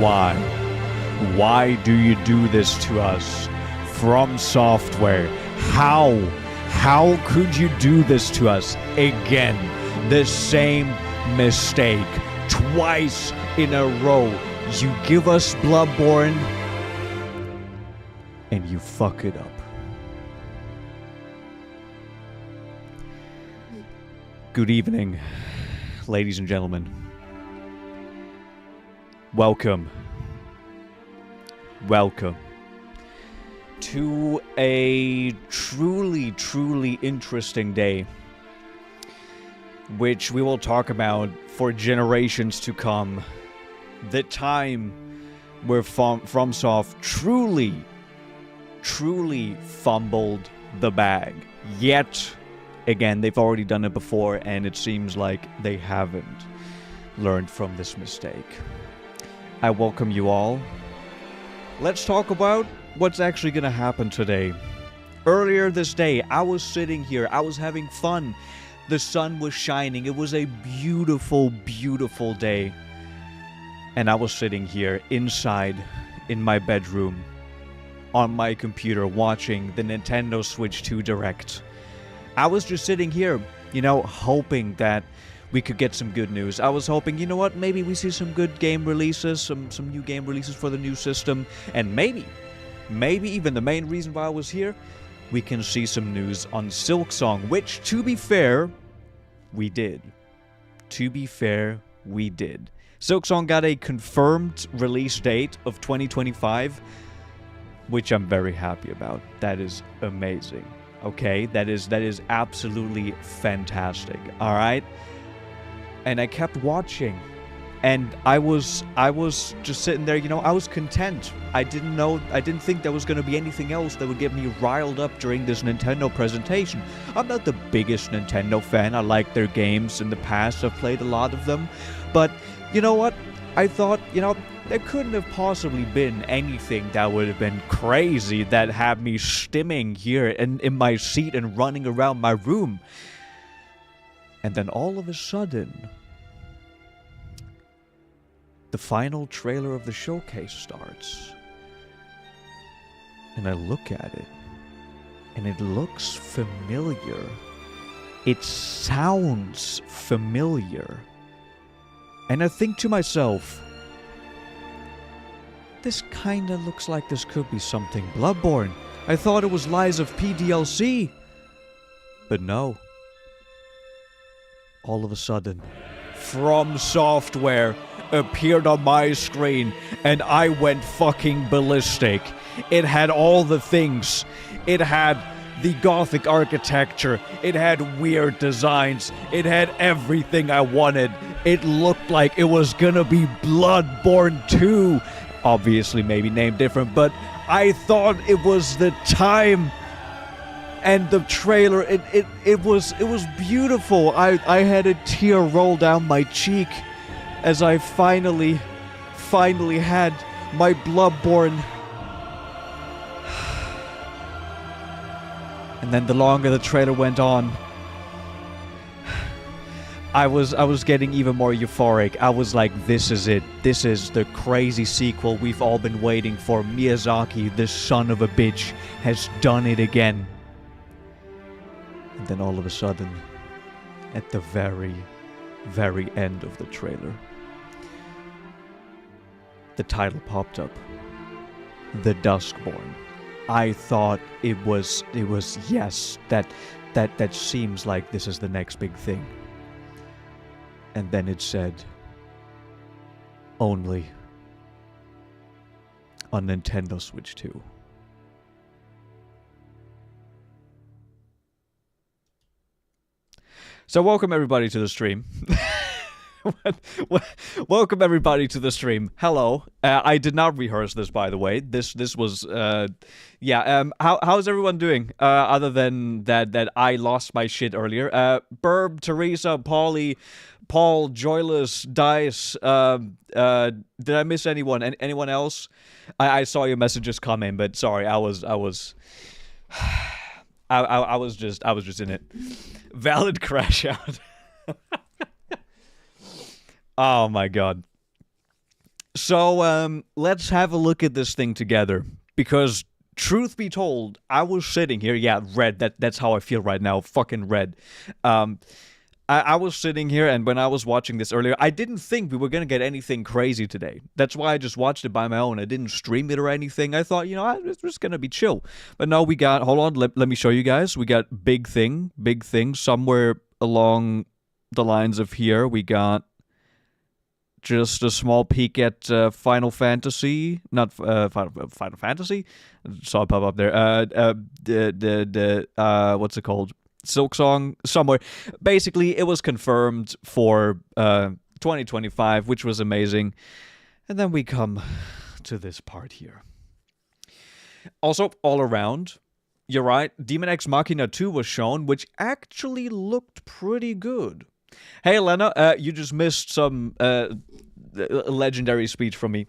why. Why do you do this to us? Fromsoftware. How? How could you do this to us? Again, the same mistake. Twice in a row. You give us Bloodborne, and you fuck it up. Good evening, ladies and gentlemen. Welcome to a truly interesting day, which we will talk about for generations to come. The time where FromSoft truly fumbled the bag. Yet, again, they've already done it before, and it seems like they haven't learned from this mistake. I welcome you all. Let's talk about what's actually going to happen today. Earlier this day, I was sitting here. I was having fun. The sun was shining. It was a beautiful day. And I was sitting here inside in my bedroom on my computer watching the Nintendo Switch 2 Direct. I was just sitting here, you know, hoping that we could get some good news. I was hoping, you know what, maybe we see some good game releases, some new game releases for the new system, and maybe even the main reason why I was here, we can see some news on Silksong, which, to be fair, we did. Silksong got a confirmed release date of 2025, which I'm very happy about. That is amazing. Okay, that is absolutely fantastic. All right, and I kept watching, and I was just sitting there. You know, I was content. I didn't think there was going to be anything else that would get me riled up during this Nintendo presentation. I'm not the biggest Nintendo fan. I like their games in the past. I've played a lot of them, but you know what? I thought, you know, there couldn't have possibly been anything that would have been crazy that had me stimming here in my seat and running around my room. And then all of a sudden, the final trailer of the showcase starts. And I look at it, and it looks familiar. It sounds familiar. And I think to myself, this kinda looks like this could be something Bloodborne. I thought it was Lies of P DLC. But no. All of a sudden, FromSoftware appeared on my screen, and I went fucking ballistic. It had all the things. It had the gothic architecture. It had weird designs. It had everything I wanted. It looked like it was gonna be Bloodborne 2. Obviously, maybe named different, but I thought it was the time. And the trailer, it was beautiful. I had a tear roll down my cheek as I finally had my Bloodborne. And then the longer the trailer went on, I was getting even more euphoric. I was like, this is it. This is the crazy sequel we've all been waiting for. Miyazaki, the son of a bitch, has done it again. And then all of a sudden, at the very end of the trailer, the title popped up. The Duskbloods. I thought it was yes, that seems like this is the next big thing. And then it said, only on Nintendo Switch 2. So welcome everybody to the stream. Welcome everybody to the stream. Hello. I did not rehearse this, by the way. This was how's everyone doing? Other than that I lost my shit earlier. Burb, Teresa, Paulie, Paul, Joyless, Dice. Did I miss anyone? Anyone else? I saw your messages come in, but sorry, I was just in it. Valid crash out. Oh my god. So let's have a look at this thing together. Because truth be told, I was sitting here. Yeah, red. That's how I feel right now. Fucking red. I was sitting here, and when I was watching this earlier, I didn't think we were going to get anything crazy today. That's why I just watched it by my own. I didn't stream it or anything. I thought, it's just going to be chill. But no, we got, hold on, let me show you guys. We got big thing somewhere along the lines of here. We got just a small peek at Final Fantasy. Not Final Fantasy? Saw it pop up there. What's it called? Silksong somewhere. Basically, it was confirmed for 2025, which was amazing. And then we come to this part here. Also, all around, you're right, Demon X Machina 2 was shown, which actually looked pretty good. Hey, Lena, you just missed some legendary speech from me.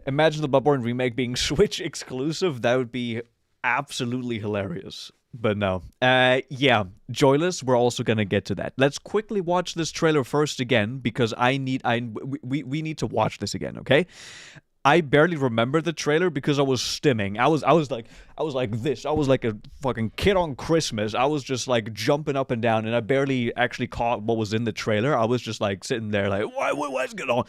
Imagine the Bloodborne remake being Switch exclusive. That would be absolutely hilarious. But no. Yeah, Joyless, we're also gonna get to that. Let's quickly watch this trailer first again, because we need to watch this again, okay? I barely remember the trailer because I was stimming. I was like this. I was like a fucking kid on Christmas. I was just like jumping up and down, and I barely actually caught what was in the trailer. I was just like sitting there like, what's going on?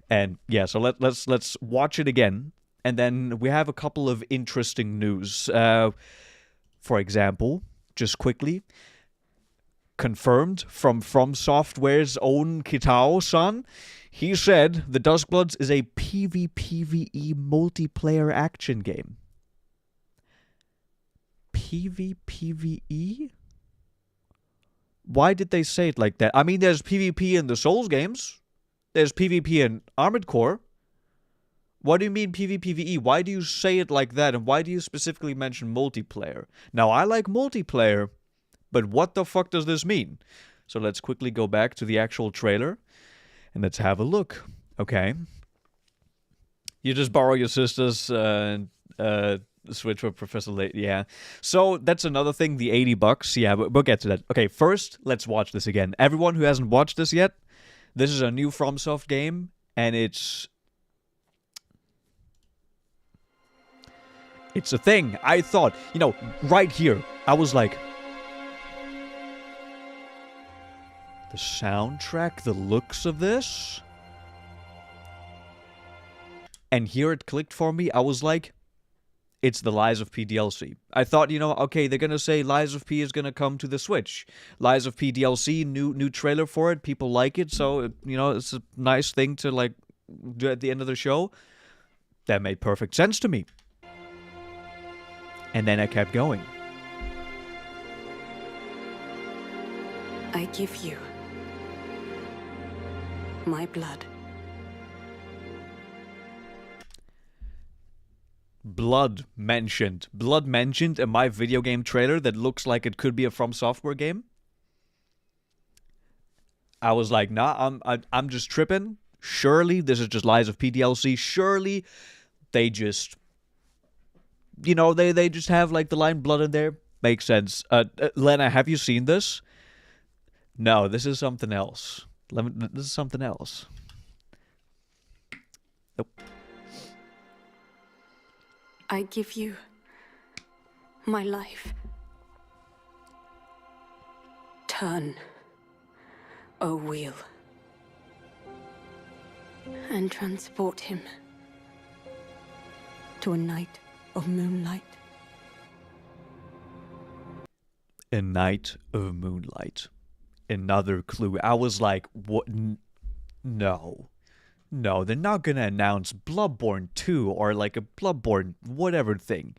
And yeah, so let's watch it again, and then we have a couple of interesting news. For example, just quickly, confirmed from Fromsoftware's own Kitao-san, he said the Duskbloods is a PvPvE multiplayer action game. PvPvE? Why did they say it like that? I mean, there's PvP in the Souls games. There's PvP in Armored Core. What do you mean PvPvE? Why do you say it like that? And why do you specifically mention multiplayer? Now, I like multiplayer, but what the fuck does this mean? So let's quickly go back to the actual trailer, and let's have a look. Okay. You just borrow your sister's Switch for Professor Layton. Yeah. So that's another thing, the $80. Yeah, we'll get to that. Okay, first, let's watch this again. Everyone who hasn't watched this yet, this is a new FromSoft game, and it's a thing. I thought, right here, I was like, the soundtrack, the looks of this. And here it clicked for me. I was like, it's the Lies of P DLC. I thought, okay, they're going to say Lies of P is going to come to the Switch. Lies of P DLC, new trailer for it. People like it. So, it's a nice thing to, like, do at the end of the show. That made perfect sense to me. And then I kept going. I give you my blood. Blood mentioned in my video game trailer that looks like it could be a FromSoftware game. I was like, nah, I'm just tripping. Surely this is just Lies of P DLC. Surely they just, they just have like the line blood in there. Makes sense. Lena, have you seen this? No, this is something else. This is something else. Nope. I give you my life. Turn, O wheel, and transport him to a night of moonlight. A night of moonlight. Another clue. I was like, what? No. No, they're not gonna announce Bloodborne 2 or like a Bloodborne whatever thing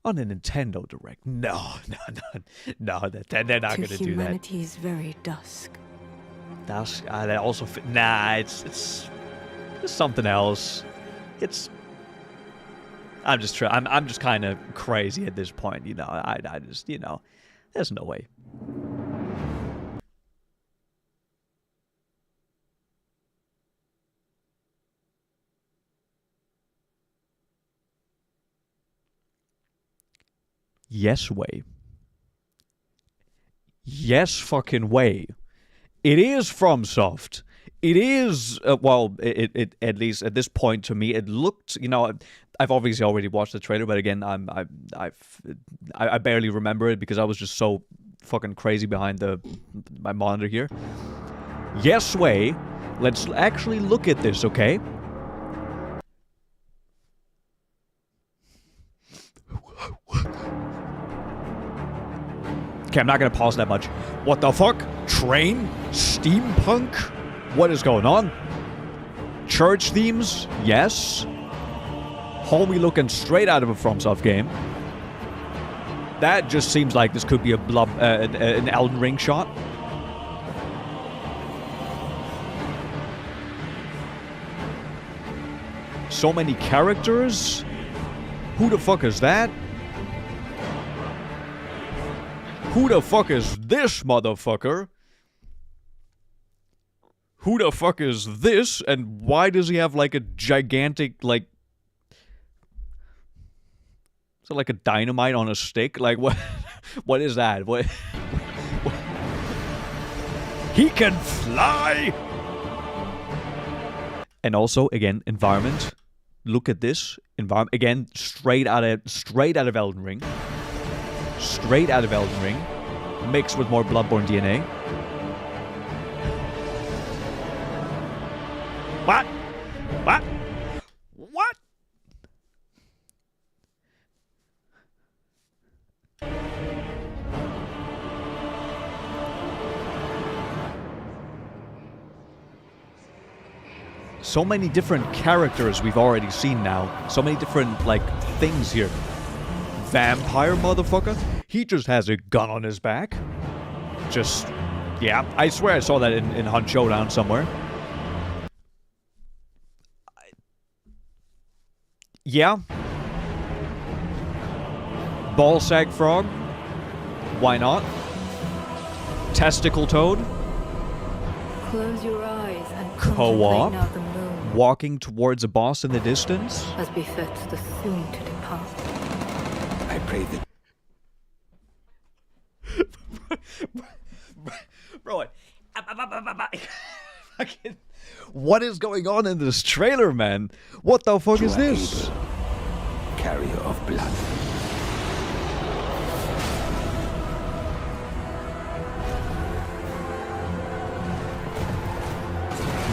on a Nintendo Direct. No, they're not gonna do that. To humanity's very dusk. Dusk? That also fit. Nah, it's something else. I'm just kind of crazy at this point, I just, there's no way. Yes way. Yes fucking way. It is FromSoft. It is, well, it at least at this point to me, it looked, you know, I've obviously already watched the trailer, but again, I barely remember it because I was just so fucking crazy behind my monitor here. Yes, Way, let's actually look at this, okay? Okay, I'm not gonna pause that much. What the fuck? Train? Steampunk? What is going on? Church themes? Yes. Homie looking straight out of a FromSoft game. That just seems like this could be an Elden Ring shot. So many characters? Who the fuck is that? Who the fuck is this motherfucker? Who the fuck is this? And why does he have like a gigantic, like... Is it like a dynamite on a stick? Like what? What is that? What? He can fly! And also, again, environment. Look at this. Environment. Again, straight out of Elden Ring. Straight out of Elden Ring, mixed with more Bloodborne DNA. What? What? What? So many different characters we've already seen now. So many different, like, things here. Vampire motherfucker? He just has a gun on his back. Just, yeah. I swear I saw that in Hunt Showdown somewhere. Yeah. Ballsack frog? Why not? Testicle toad? Close your eyes and Co-op? contemplate now the moon, Walking towards a boss in the distance? as befits the soon to depart. I pray that... Bro, what is going on in this trailer, man? What the fuck is this? Carrier of blood.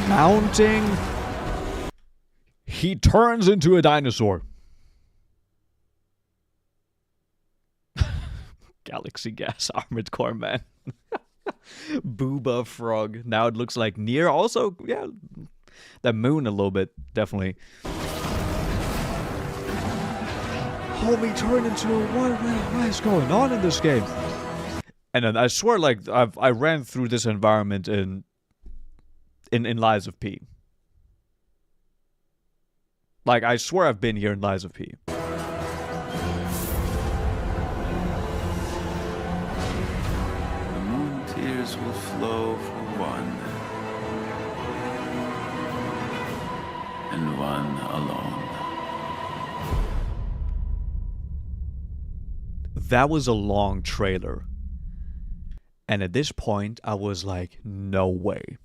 Mounting. He turns into a dinosaur. Galaxy Gas Armored Core Man. Booba Frog. Now it looks like Nier. Also, yeah, the moon a little bit, definitely. Homie turned into a... What is going on in this game? And then I swear, like, I ran through this environment in Lies of P. Like, I swear I've been here in Lies of P. Tears will flow for one, and one alone. That was a long trailer. And at this point, I was like, no way.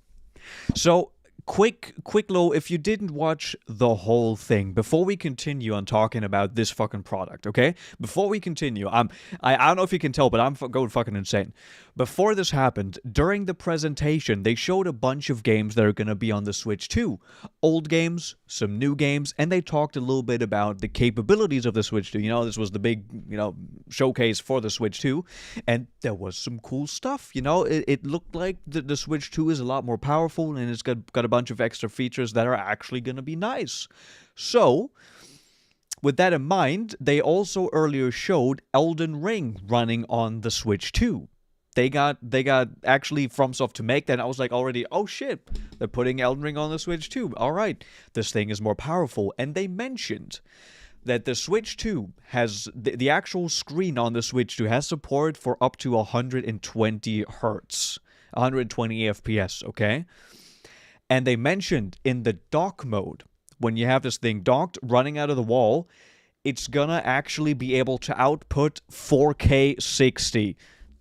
So, quick little, if you didn't watch the whole thing, before we continue on talking about this fucking product, okay? Before we continue, I don't know if you can tell, but I'm going fucking insane. Before this happened, during the presentation, they showed a bunch of games that are going to be on the Switch too. Old games, some new games, and they talked a little bit about the capabilities of the Switch 2. You know, this was the big, you know, showcase for the Switch 2, and there was some cool stuff, you know? It looked like the Switch 2 is a lot more powerful, and it's got a bunch of extra features that are actually going to be nice. So, with that in mind, they also earlier showed Elden Ring running on the Switch 2. They got actually FromSoft to make that, and I was like already, oh shit, they're putting Elden Ring on the Switch 2. All right, this thing is more powerful. And they mentioned that the Switch 2 has, the actual screen on the Switch 2 has support for up to 120 hertz, 120 FPS, okay? And they mentioned in the dock mode, when you have this thing docked, running out of the wall, it's gonna actually be able to output 4K 60.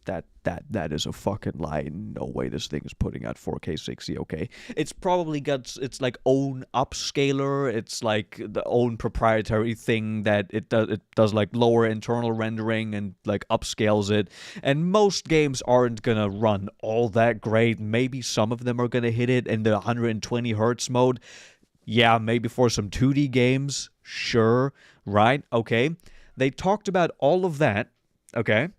That is a fucking lie. No way this thing is putting out 4K 60. Okay, it's probably got its like own upscaler. It's like the own proprietary thing that it does like lower internal rendering and like upscales it. And most games aren't gonna run all that great. Maybe some of them are gonna hit it in the 120 hertz mode. Yeah, maybe for some 2D games, sure, right? Okay, they talked about all of that. Okay.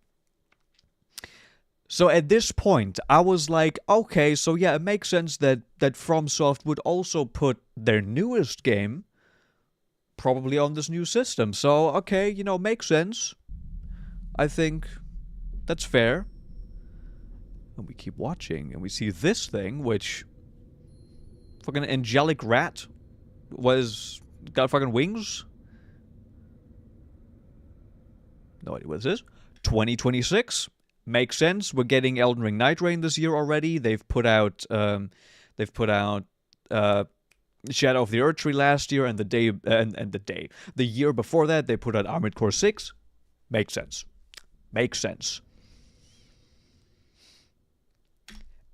So at this point, I was like, okay, so yeah, it makes sense that FromSoft would also put their newest game probably on this new system. So, okay, you know, makes sense. I think that's fair. And we keep watching, and we see this thing, which... fucking angelic rat got fucking wings? No idea what this is. 2026. Makes sense. We're getting Elden Ring Night Rain this year already. They've put out Shadow of the Earth Tree last year, and the year before that they put out Armored Core 6. Makes sense. Makes sense.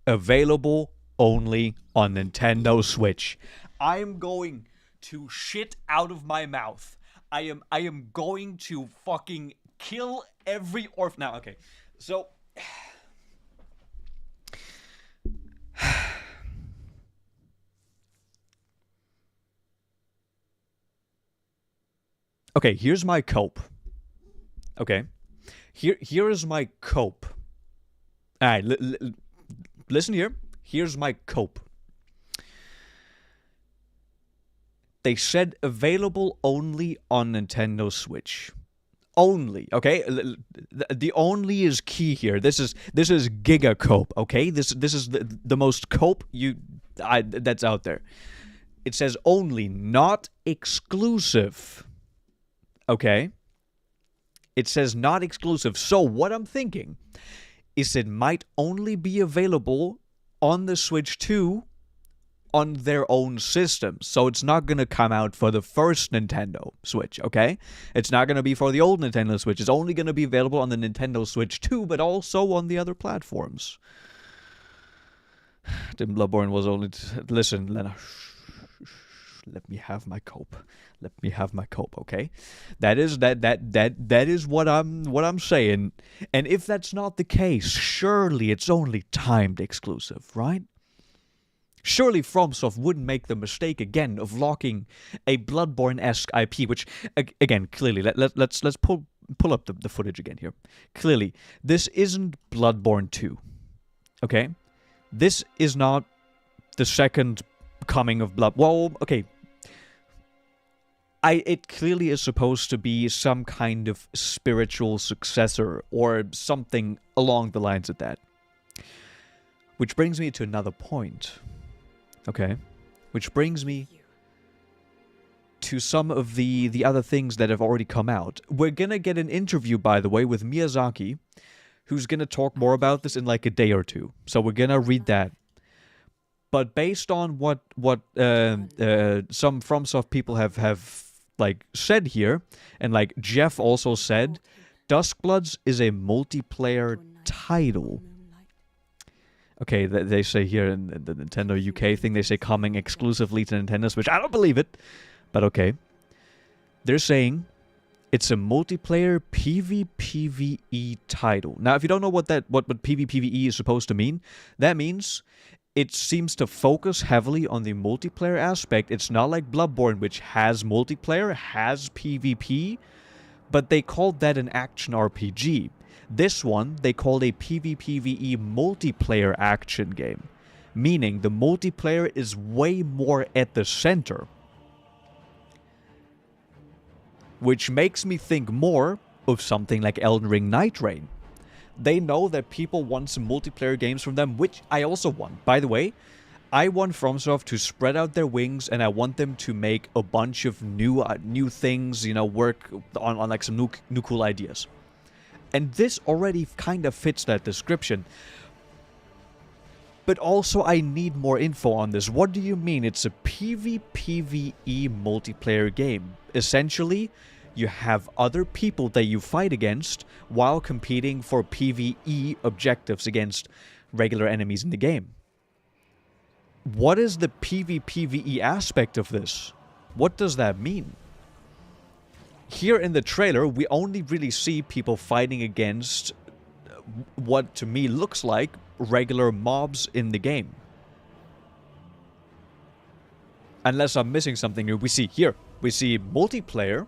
Available only on Nintendo Switch. I am going to shit out of my mouth. I am going to fucking kill every orphan. Now, okay. So, okay, here's my cope. Okay, here is my cope. All right, listen here. Here's my cope. They said available only on Nintendo Switch. Only, okay? The only is key here. This is giga cope, okay? This is the most cope that's out there. It says only, not exclusive. Okay? It says not exclusive. So what I'm thinking is it might only be available on the Switch 2 on their own system. So it's not going to come out for the first Nintendo Switch, okay? It's not going to be for the old Nintendo Switch. It's only going to be available on the Nintendo Switch 2, but also on the other platforms. Then Bloodborne was only... Listen, Lena. Let me have my cope. Let me have my cope, okay? That is what I'm saying. And if that's not the case, surely it's only timed exclusive, right? Surely FromSoft wouldn't make the mistake again of locking a Bloodborne-esque IP, which, again, clearly, let's pull up the footage again here. Clearly, this isn't Bloodborne 2, okay? This is not the second coming of Blood... Well, okay. It clearly is supposed to be some kind of spiritual successor or something along the lines of that. Which brings me to another point. Okay, which brings me to some of the other things that have already come out. We're gonna get an interview, by the way, with Miyazaki, who's gonna talk more about this in like a day or two. So we're gonna read that. But based on what some FromSoft people have like said here, and like Jeff also said, Duskbloods is a multiplayer title. Okay, they say here in the Nintendo UK thing, they say coming exclusively to Nintendo Switch. I don't believe it, but okay. They're saying it's a multiplayer PvPvE title. Now, if you don't know what PvPvE is supposed to mean, that means it seems to focus heavily on the multiplayer aspect. It's not like Bloodborne, which has multiplayer, has PvP, but they called that an action RPG. This one, they called a PvPvE multiplayer action game, meaning the multiplayer is way more at the center. Which makes me think more of something like Elden Ring Night Rain. They know that people want some multiplayer games from them, which I also want. By the way, I want FromSoft to spread out their wings, and I want them to make a bunch of new things, you know, work on like some new cool ideas. And this already kind of fits that description. But also I need more info on this. What do you mean it's a PvPvE multiplayer game? Essentially, you have other people that you fight against while competing for PvE objectives against regular enemies in the game. What is the PvPvE aspect of this? What does that mean? Here in the trailer, we only really see people fighting against what to me looks like regular mobs in the game. Unless I'm missing something here. We see multiplayer,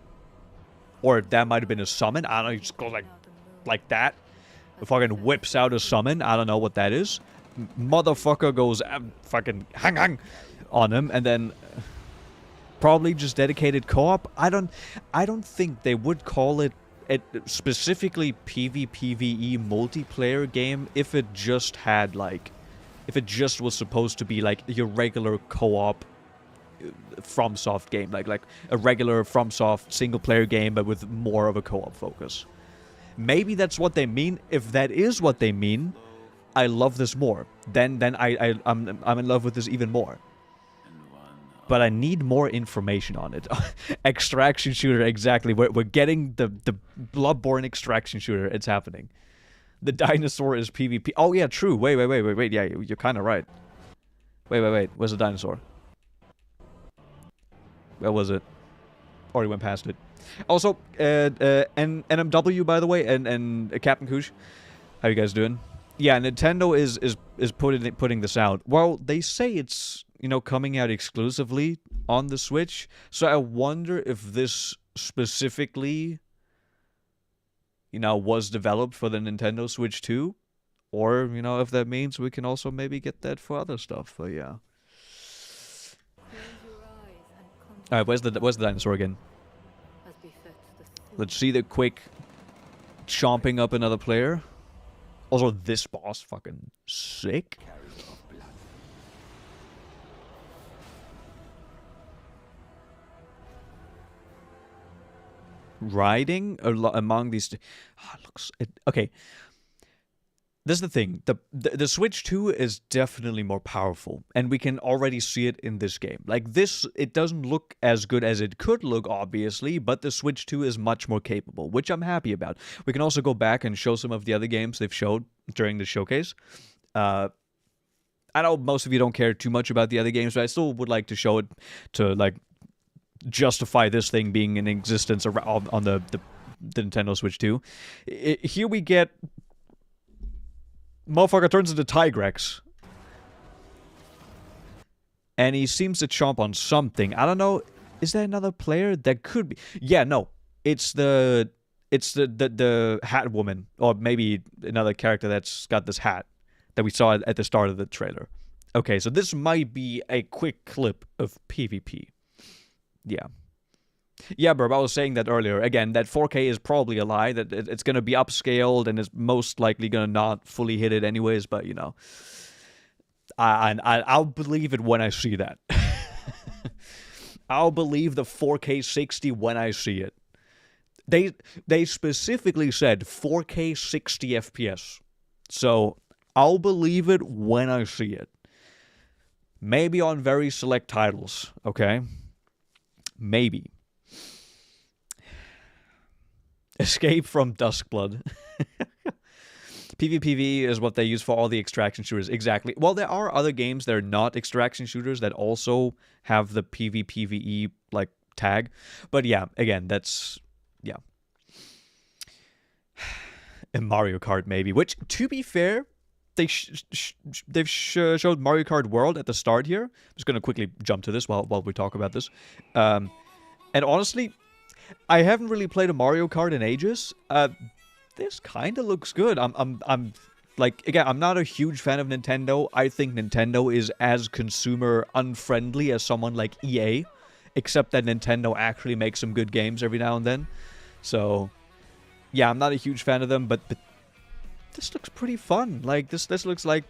or that might have been a summon. I don't know, he just goes like that. The fucking whips out a summon. I don't know what that is. Motherfucker goes fucking hang on him, and then probably just dedicated co-op. I don't think they would call it specifically PvPvE multiplayer game if it just had if it just was supposed to be like your regular co-op FromSoft game, like a regular FromSoft single player game but with more of a co-op focus. Maybe that's what they mean. If that is what they mean, I love this more. Then I'm in love with this even more. But I need more information on it. Extraction shooter, exactly. We're getting the Bloodborne extraction shooter. It's happening. The dinosaur is PvP. Oh yeah, true. Wait. Yeah, you're kind of right. Wait. Where's the dinosaur? Where was it? Already went past it. Also, NMW, by the way, and Captain Koosh. How you guys doing? Yeah, Nintendo is putting this out. Well, they say it's, you know, coming out exclusively on the Switch. So I wonder if this specifically, you know, was developed for the Nintendo Switch 2. Or, you know, if that means we can also maybe get that for other stuff. But yeah. Alright, where's the dinosaur again? Let's see the quick chomping up another player. Also, this boss fucking sick. Riding among these... looks... okay. This is the thing. The Switch 2 is definitely more powerful. And we can already see it in this game. Like this, it doesn't look as good as it could look, obviously. But the Switch 2 is much more capable, which I'm happy about. We can also go back and show some of the other games they've showed during the showcase. I know most of you don't care too much about the other games, but I still would like to show it to, like, justify this thing being in existence on the Nintendo Switch 2. Here we get... Motherfucker turns into Tigrex. And he seems to chomp on something. I don't know. Is there another player? That could be. Yeah, no. It's the hat woman. Or maybe another character that's got this hat that we saw at the start of the trailer. Okay, so this might be a quick clip of PvP. Yeah. Yeah, bro, I was saying that earlier. Again, that 4K is probably a lie. That it's going to be upscaled and is most likely going to not fully hit it anyways. But, you know, I'll believe it when I see that. I'll believe the 4K 60 when I see it. They specifically said 4K 60 FPS. So I'll believe it when I see it. Maybe on very select titles, okay? Maybe. Escape from Duskblood. PvPvE is what they use for all the extraction shooters. Exactly. Well, there are other games that are not extraction shooters that also have the PvPvE, like, tag. But yeah, again, that's... yeah. And Mario Kart, maybe. Which, to be fair, they've showed Mario Kart World at the start here. I'm just going to quickly jump to this while we talk about this. And honestly... I haven't really played a Mario Kart in ages. This kind of looks good. I'm like, again, I'm not a huge fan of Nintendo. I think Nintendo is as consumer unfriendly as someone like EA, except that Nintendo actually makes some good games every now and then. So, yeah, I'm not a huge fan of them, but this looks pretty fun. Like, this looks like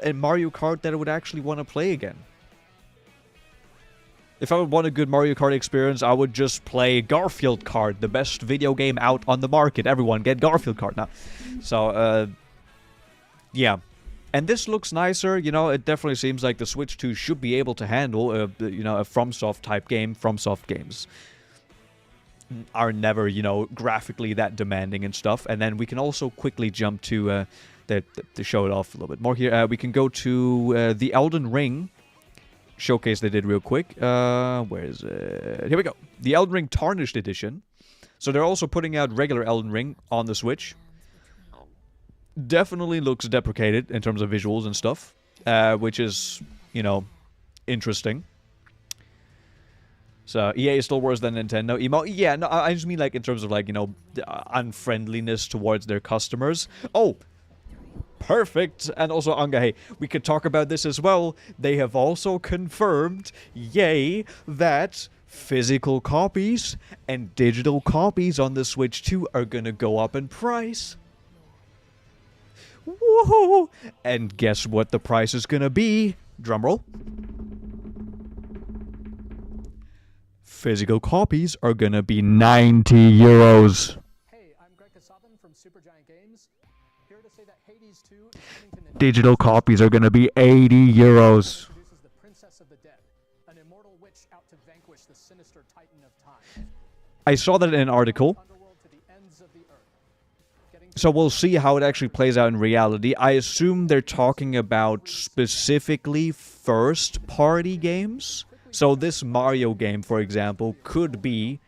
a Mario Kart that I would actually want to play again. If I would want a good Mario Kart experience, I would just play Garfield Kart, the best video game out on the market. Everyone get Garfield Kart now. So, yeah. And this looks nicer. You know, it definitely seems like the Switch 2 should be able to handle, you know, a FromSoft type game, FromSoft games. are never, you know, graphically that demanding and stuff. And then we can also quickly jump to to show it off a little bit more here. We can go to the Elden Ring showcase they did real quick. Where is it? Here we go. The Elden Ring Tarnished Edition. So they're also putting out regular Elden Ring on the Switch. Definitely looks deprecated in terms of visuals and stuff, which is, you know, interesting. So EA is still worse than Nintendo. Yeah, no, I just mean like in terms of like, you know, unfriendliness towards their customers. Oh, perfect. And also, Anga, hey, we could talk about this as well. They have also confirmed, yay, that physical copies and digital copies on the Switch 2 are gonna go up in price. Woohoo! And guess what the price is gonna be? Drumroll. Physical copies are gonna be 90 euros. Hey, I'm Greg Kasavin from Supergiant Games. Here to say that Hades 2 is coming to Nintendo. Digital copies are gonna be 80 euros. Introduces the Princess of the Dead, an immortal witch out to vanquish the sinister titan of time. I saw that in an article. Underworld to the ends of the earth. Getting So we'll see how it actually plays out in reality. I assume they're talking about specifically first-party games. So this Mario game, for example, could be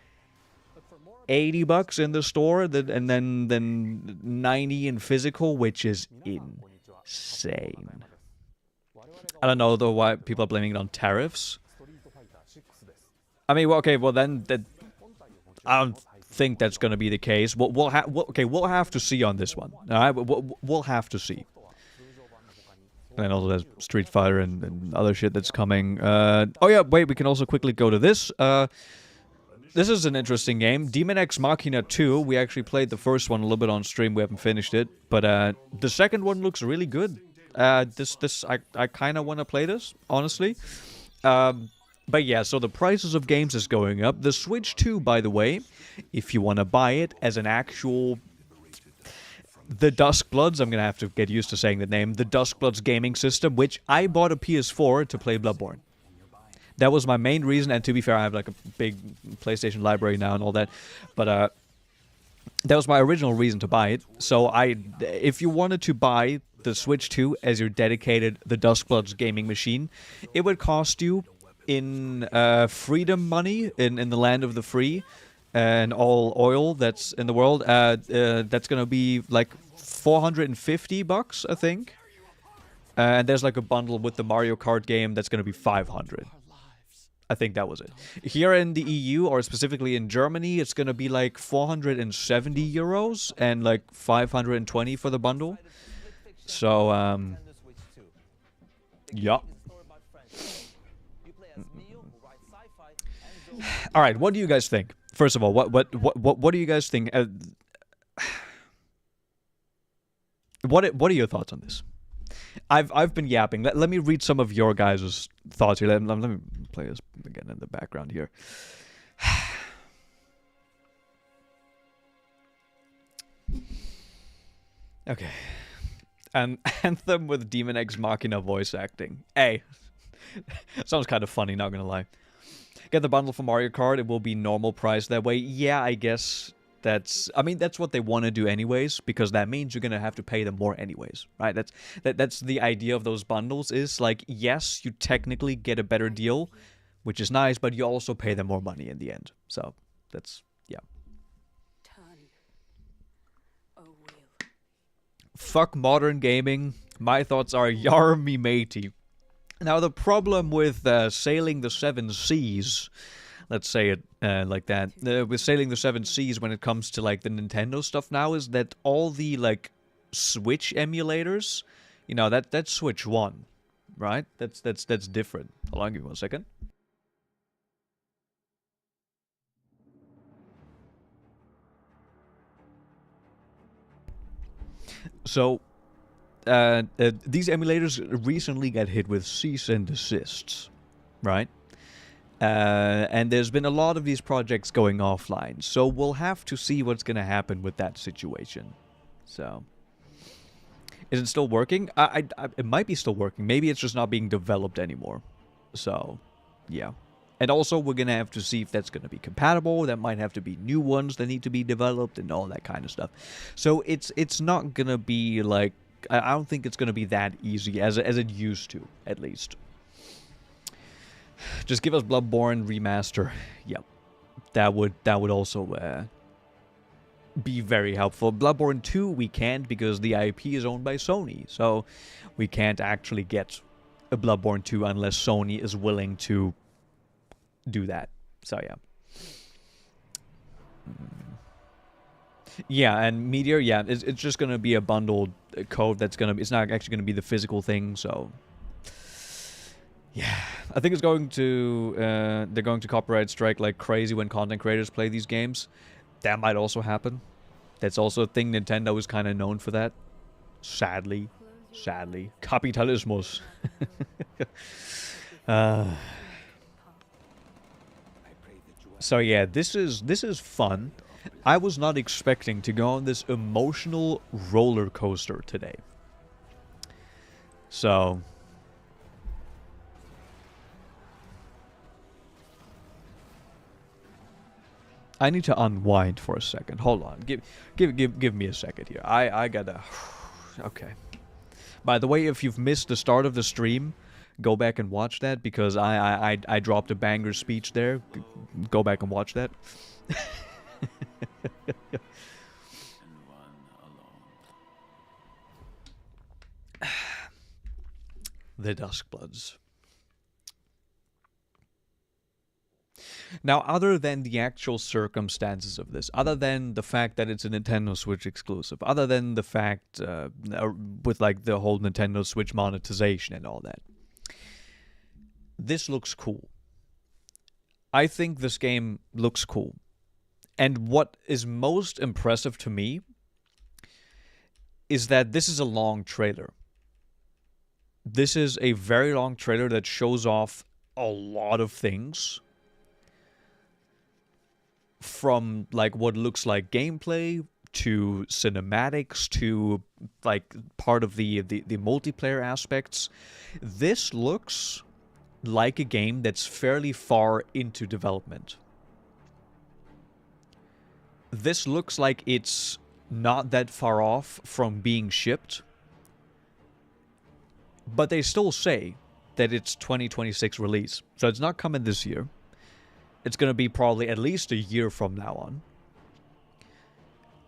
80 bucks in the store, and then 90 in physical, which is insane. I don't know though why people are blaming it on tariffs. I mean, well, okay, well then I don't think that's going to be the case. We'll have to see on this one. All right, we'll have to see. And also there's Street Fighter and other shit that's coming. Oh yeah, wait, we can also quickly go to this. This is an interesting game. Demon X Machina 2. We actually played the first one a little bit on stream. We haven't finished it. But the second one looks really good. I kind of want to play this, honestly. But yeah, so the prices of games is going up. The Switch 2, by the way, if you want to buy it as an actual... The Duskbloods, I'm going to have to get used to saying the name. The Duskbloods gaming system, which I bought a PS4 to play Bloodborne. That was my main reason, and to be fair, I have like a big PlayStation library now and all that. But that was my original reason to buy it. So if you wanted to buy the Switch 2 as your dedicated The Duskbloods gaming machine, it would cost you in freedom money, in the land of the free, and all oil that's in the world, that's gonna be like 450 bucks, I think. And there's like a bundle with the Mario Kart game that's gonna be 500. I think that was it. Here in the EU, or specifically in Germany, it's gonna be like 470 euros and like 520 for the bundle. So, yeah. All right, what do you guys think? First of all, what do you guys think? What are your thoughts on this? I've been yapping. Let me read some of your guys' thoughts here. Let me play this again in the background here. Okay. An Anthem with Demon X Machina voice acting. Hey. Sounds kind of funny, not gonna lie. Get the bundle for Mario Kart, it will be normal price that way. Yeah, I guess that's what they want to do anyways, because that means you're gonna have to pay them more anyways, right? That's the idea of those bundles, is like, yes, you technically get a better deal, which is nice, but you also pay them more money in the end. So that's, yeah. Fuck modern gaming. My thoughts are Yarmy matey. Now, the problem with sailing the seven seas, let's say it like that, with sailing the seven seas when it comes to, like, the Nintendo stuff now, is that all the, like, Switch emulators, you know, that's Switch 1, right? That's different. Hold on, give me 1 second. So... these emulators recently got hit with cease and desists, right? And there's been a lot of these projects going offline, so we'll have to see what's going to happen with that situation. So, is it still working? It might be still working. Maybe it's just not being developed anymore. So, yeah. And also, we're going to have to see if that's going to be compatible. There might have to be new ones that need to be developed and all that kind of stuff. So it's not going to be like... I don't think it's going to be that easy as it used to, at least. Just give us Bloodborne Remaster. Yep. That would also be very helpful. Bloodborne 2 we can't because the IP is owned by Sony. So we can't actually get a Bloodborne 2 unless Sony is willing to do that. So yeah. Yeah, and Meteor, yeah, it's just gonna be a bundled code that's gonna be, it's not actually gonna be the physical thing, so yeah. I think it's going to they're going to copyright strike like crazy when content creators play these games. That might also happen. That's also a thing. Nintendo is kind of known for that. Sadly. Kapitalismus. So yeah, this is fun. I was not expecting to go on this emotional roller coaster today. So I need to unwind for a second. Hold on. Give me a second here. I gotta... Okay. By the way, if you've missed the start of the stream, go back and watch that because I dropped a banger speech there. Go back and watch that. The Duskbloods. Now, other than the actual circumstances of this, other than the fact that it's a Nintendo Switch exclusive, other than the fact with like the whole Nintendo Switch monetization and all that, this looks cool. I think this game looks cool. And what is most impressive to me is that this is a long trailer. This is a very long trailer that shows off a lot of things. From like what looks like gameplay to cinematics to like part of the multiplayer aspects. This looks like a game that's fairly far into development. This looks like it's not that far off from being shipped. But they still say that it's 2026 release. So it's not coming this year. It's going to be probably at least a year from now on.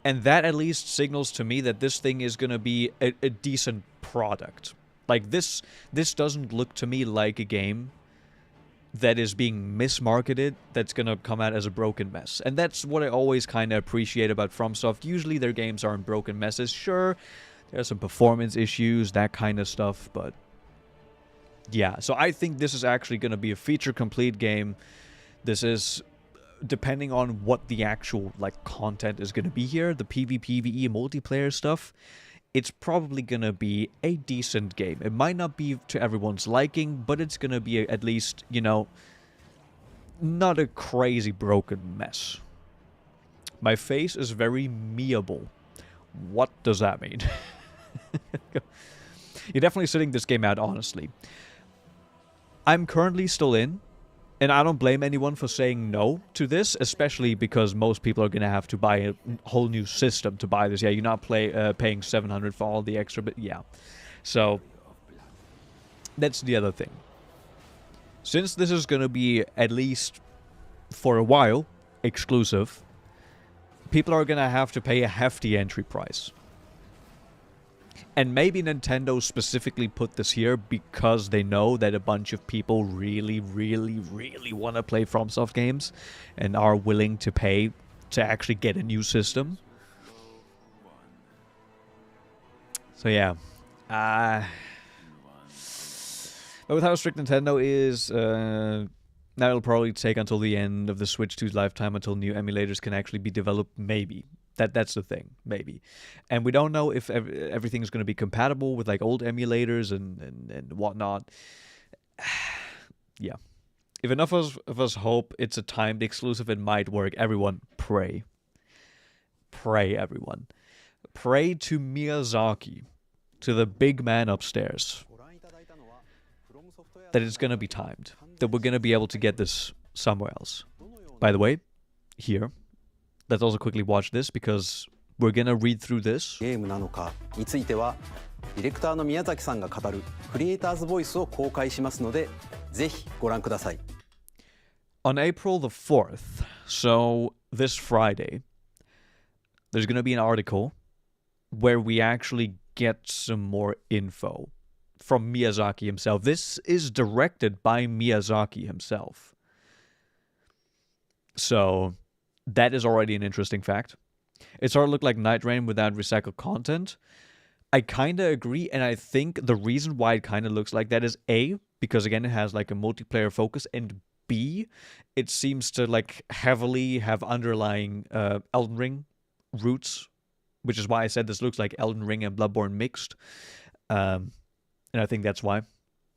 And that at least signals to me that this thing is going to be a decent product. Like, this doesn't look to me like a game that is being mismarketed, that's going to come out as a broken mess. And that's what I always kind of appreciate about FromSoft. Usually their games aren't broken messes. Sure, there are some performance issues, that kind of stuff, but yeah. So I think this is actually going to be a feature-complete game. This is, depending on what the actual like content is going to be here, the PvPvE multiplayer stuff, it's probably going to be a decent game. It might not be to everyone's liking, but it's going to be at least, you know, not a crazy broken mess. My face is very meable. What does that mean? You're definitely sitting this game out, honestly. I'm currently still in. And I don't blame anyone for saying no to this, especially because most people are going to have to buy a whole new system to buy this. Yeah, you're not paying $700 for all the extra, but yeah. So, that's the other thing. Since this is going to be, at least for a while, exclusive, people are going to have to pay a hefty entry price. And maybe Nintendo specifically put this here because they know that a bunch of people really, really, really want to play FromSoft games and are willing to pay to actually get a new system. So yeah. But with how strict Nintendo is, now it'll probably take until the end of the Switch 2's lifetime until new emulators can actually be developed, maybe. That's the thing, maybe. And we don't know if everything's going to be compatible with like old emulators and whatnot. Yeah. If enough of us hope it's a timed exclusive, it might work. Everyone, pray. Pray, everyone. Pray to Miyazaki, to the big man upstairs, that it's going to be timed. That we're going to be able to get this somewhere else. By the way, here, let's also quickly watch this because we're gonna read through this. ゲームなのかについてはディレクターの宮崎さんが語るクリエイターズボイスを公開しますのでぜひご覧ください。 On April the 4th, so this Friday, there's gonna be an article where we actually get some more info from Miyazaki himself. This is directed by Miyazaki himself. So that is already an interesting fact. It sort of looked like Night Rain without recycled content. I kind of agree, and I think the reason why it kind of looks like that is A, because again it has like a multiplayer focus, and B, it seems to like heavily have underlying Elden Ring roots, which is why I said this looks like Elden Ring and Bloodborne mixed. And I think that's why.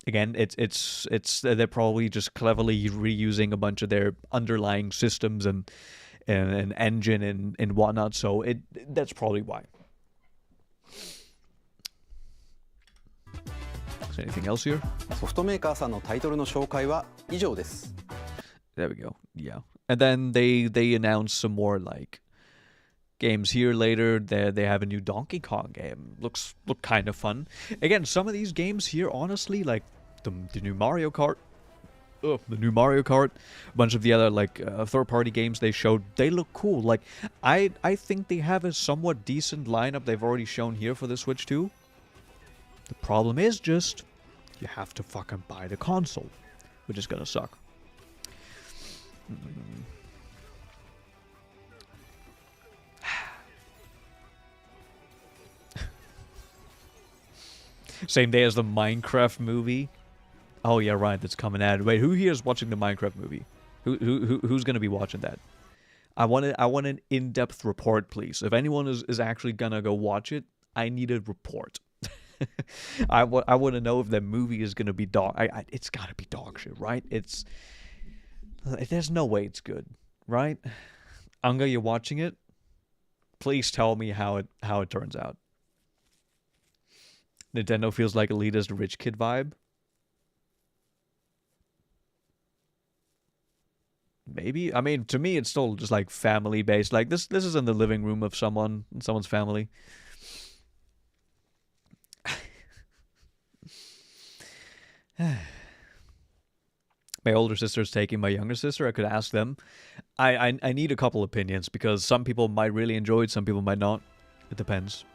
Again, it's they're probably just cleverly reusing a bunch of their underlying systems and engine and whatnot. So that's probably why. Is there anything else here? ソフトメーカーさんのタイトルの紹介は以上です。 There we go. Yeah, and then they announced some more like games here later. They have a new Donkey Kong game. Look kind of fun. Again, some of these games here, honestly, like the new Mario Kart, a bunch of the other like third-party games they showed, they look cool. Like I think they have a somewhat decent lineup they've already shown here for the Switch 2. The problem is just you have to fucking buy the console, which is gonna suck. Same day as the Minecraft movie. Oh yeah, right. That's coming out. Wait, who here is watching the Minecraft movie? Who's gonna be watching that? I want an in-depth report, please. If anyone is actually gonna go watch it, I need a report. I want to know if that movie is gonna be dog. It's gotta be dog shit, right? There's no way it's good, right? Anga, you're watching it. Please tell me how it turns out. Nintendo feels like elitist rich kid vibe. Maybe. I mean, to me, it's still just like family based. Like this is in the living room of someone's family. My older sister's taking my younger sister. I could ask them. I need a couple opinions because some people might really enjoy it, some people might not. It depends.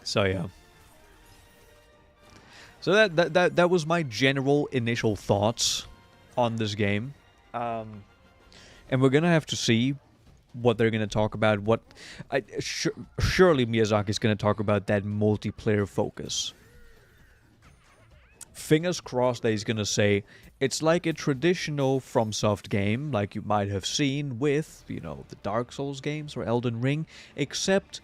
So yeah. So that was my general initial thoughts on this game. And we're gonna have to see what they're gonna talk about. Surely Miyazaki's gonna talk about that multiplayer focus. Fingers crossed that he's gonna say it's like a traditional FromSoft game, like you might have seen with, the Dark Souls games or Elden Ring, except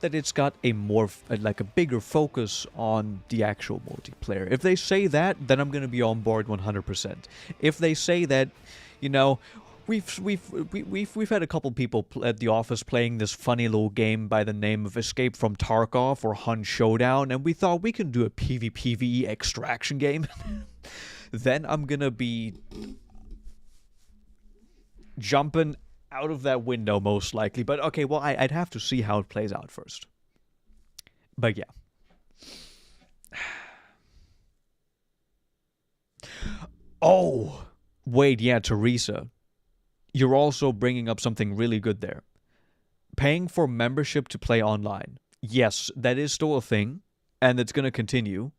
that it's got a more, like a bigger focus on the actual multiplayer. If they say that, then I'm gonna be on board 100%. If they say that, we've had a couple people at the office playing this funny little game by the name of Escape from Tarkov or Hun Showdown, and we thought we can do a PvPvE extraction game, then I'm gonna be jumping out of that window most likely. But okay, well, I'd have to see how it plays out first. But yeah. Oh, wait, yeah, Teresa. You're also bringing up something really good there. Paying for membership to play online. Yes, that is still a thing, and it's going to continue